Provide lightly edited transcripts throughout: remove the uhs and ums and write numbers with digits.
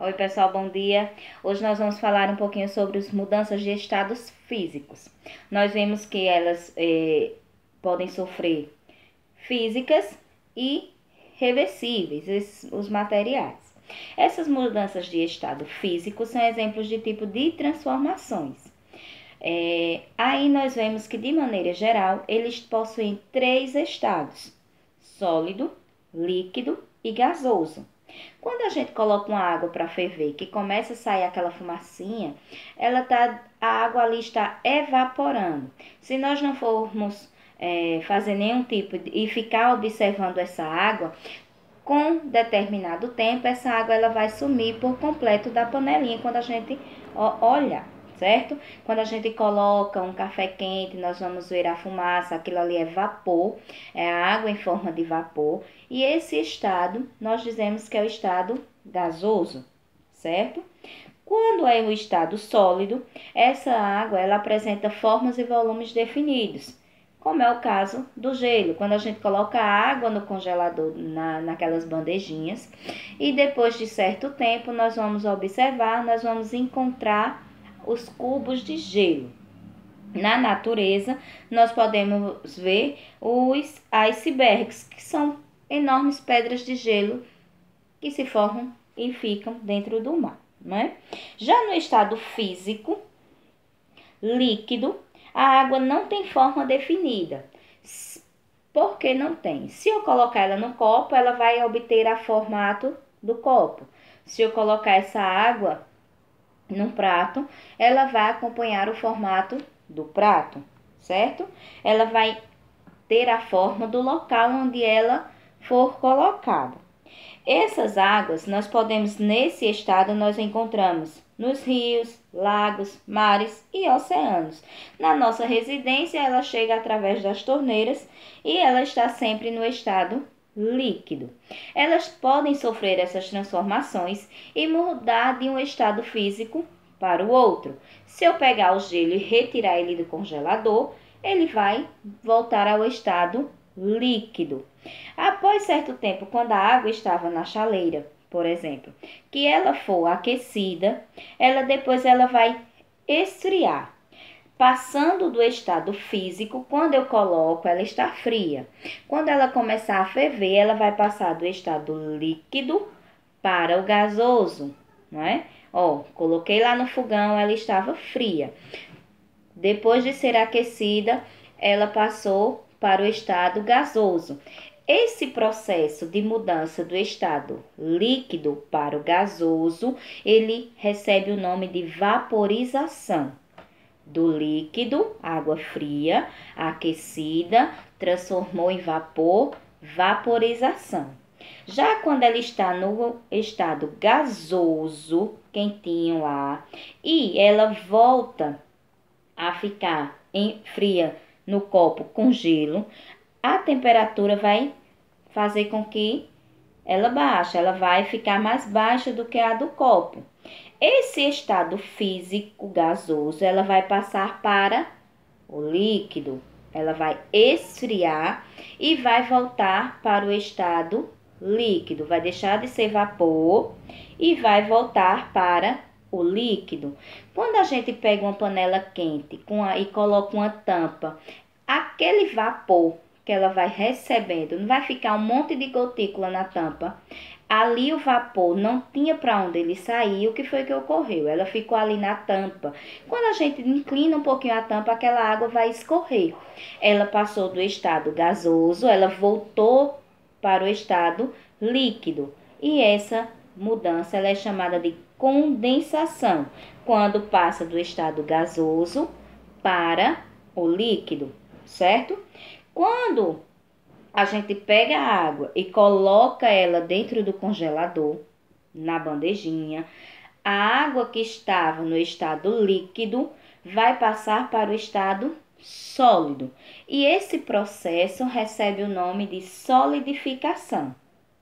Oi, pessoal, bom dia. Hoje nós vamos falar um pouquinho sobre as mudanças de estados físicos. Nós vimos que elas podem sofrer físicas e reversíveis, os materiais. Essas mudanças de estado físico são exemplos de tipo de transformações. Aí nós vemos que, de maneira geral, eles possuem três estados: sólido, líquido e gasoso. Quando a gente coloca uma água para ferver, que começa a sair aquela fumacinha, a água ali está evaporando. Se nós não formos fazer nenhum tipo e ficar observando essa água, com determinado tempo, essa água ela vai sumir por completo da panelinha quando a gente olha, certo? Quando a gente coloca um café quente, nós vamos ver a fumaça, aquilo ali é vapor, é a água em forma de vapor. E esse estado, nós dizemos que é o estado gasoso, certo? Quando é o estado sólido, essa água ela apresenta formas e volumes definidos, como é o caso do gelo, quando a gente coloca a água no congelador, naquelas bandejinhas, e depois de certo tempo nós vamos observar, nós vamos encontrar os cubos de gelo. Na natureza, nós podemos ver os icebergs, que são enormes pedras de gelo que se formam e ficam dentro do mar, né? Já no estado físico, líquido, a água não tem forma definida. Por que não tem? Se eu colocar ela no copo, ela vai obter o formato do copo. Se eu colocar essa água num prato, ela vai acompanhar o formato do prato, certo? Ela vai ter a forma do local onde ela for colocada. Essas águas, nesse estado, nós encontramos nos rios, lagos, mares e oceanos. Na nossa residência, ela chega através das torneiras e ela está sempre no estado líquido. Elas podem sofrer essas transformações e mudar de um estado físico para o outro. Se eu pegar o gelo e retirar ele do congelador, ele vai voltar ao estado líquido. Após certo tempo, quando a água estava na chaleira, por exemplo, que ela for aquecida, depois ela vai esfriar. Passando do estado físico, quando eu coloco, ela está fria. Quando ela começar a ferver, ela vai passar do estado líquido para o gasoso, não é? Coloquei lá no fogão, ela estava fria. Depois de ser aquecida, ela passou para o estado gasoso. Esse processo de mudança do estado líquido para o gasoso, ele recebe o nome de vaporização. Do líquido, água fria, aquecida, transformou em vapor, vaporização. Já quando ela está no estado gasoso, quentinho lá, e ela volta a ficar fria no copo com gelo, a temperatura vai fazer com que ela baixe, ela vai ficar mais baixa do que a do copo. Esse estado físico gasoso, ela vai passar para o líquido, ela vai esfriar e vai voltar para o estado líquido, vai deixar de ser vapor e vai voltar para o líquido. Quando a gente pega uma panela quente e coloca uma tampa, aquele vapor que ela vai recebendo, não vai ficar um monte de gotícula na tampa. Ali o vapor não tinha para onde ele sair. O que foi que ocorreu? Ela ficou ali na tampa. Quando a gente inclina um pouquinho a tampa, aquela água vai escorrer. Ela passou do estado gasoso, ela voltou para o estado líquido. E essa mudança ela é chamada de condensação, quando passa do estado gasoso para o líquido, certo? Quando a gente pega a água e coloca ela dentro do congelador, na bandejinha, a água que estava no estado líquido vai passar para o estado sólido. E esse processo recebe o nome de solidificação,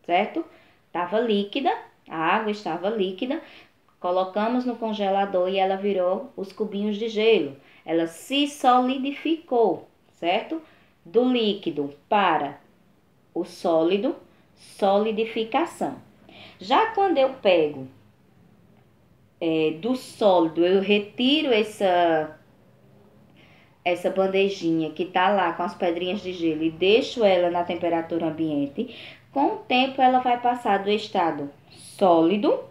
certo? Estava líquida, a água estava líquida, colocamos no congelador e ela virou os cubinhos de gelo. Ela se solidificou, certo? Do líquido para o sólido, solidificação. Já quando eu pego do sólido, eu retiro essa bandejinha que tá lá com as pedrinhas de gelo e deixo ela na temperatura ambiente, com o tempo ela vai passar do estado sólido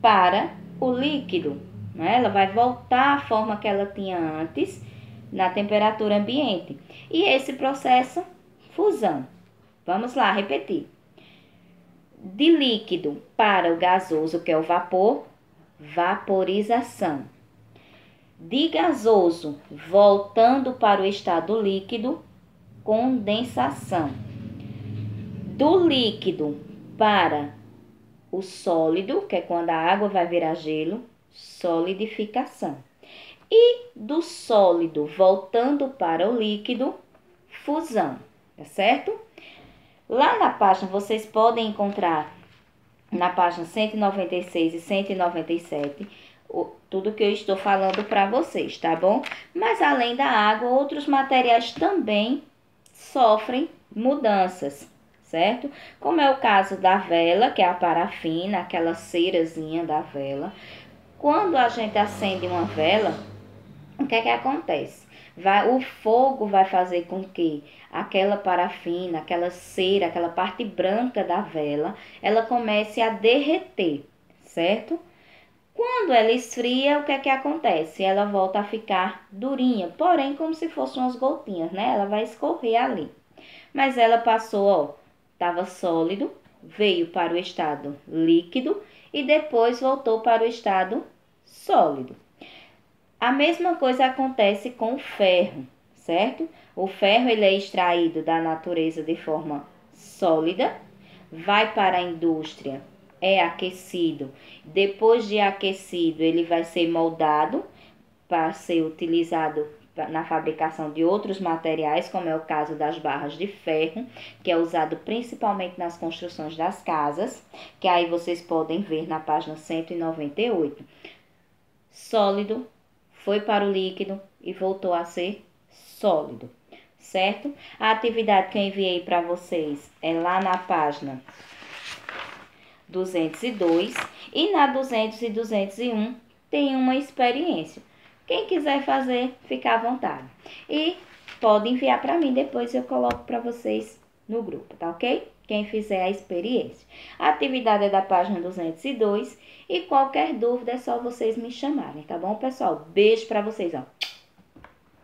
para o líquido, né? Ela vai voltar à forma que ela tinha antes na temperatura ambiente. E esse processo, fusão. Vamos lá, repetir. De líquido para o gasoso, que é o vapor, vaporização. De gasoso, voltando para o estado líquido, condensação. Do líquido para o sólido, que é quando a água vai virar gelo, solidificação. E do sólido voltando para o líquido, fusão, tá certo? Lá na página vocês podem encontrar, na página 196 e 197, tudo que eu estou falando para vocês, tá bom? Mas além da água, outros materiais também sofrem mudanças, certo? Como é o caso da vela, que é a parafina, aquela cerazinha da vela. Quando a gente acende uma vela, o que é que acontece? O fogo vai fazer com que aquela parafina, aquela cera, aquela parte branca da vela, ela comece a derreter, certo? Quando ela esfria, o que é que acontece? Ela volta a ficar durinha, porém como se fossem umas gotinhas, né? Ela vai escorrer ali. Mas ela passou, ó, estava sólido, veio para o estado líquido e depois voltou para o estado sólido. A mesma coisa acontece com o ferro, certo? O ferro ele é extraído da natureza de forma sólida, vai para a indústria, é aquecido. Depois de aquecido, ele vai ser moldado para ser utilizado na fabricação de outros materiais, como é o caso das barras de ferro, que é usado principalmente nas construções das casas, que aí vocês podem ver na página 198. Sólido, foi para o líquido e voltou a ser sólido, certo? A atividade que eu enviei para vocês é lá na página 202 e na 200 e 201 tem uma experiência. Quem quiser fazer, fica à vontade. E pode enviar para mim, depois eu coloco para vocês no grupo, tá ok? Quem fizer a experiência. A atividade é da página 202 e qualquer dúvida é só vocês me chamarem, tá bom, pessoal? Beijo para vocês, ó.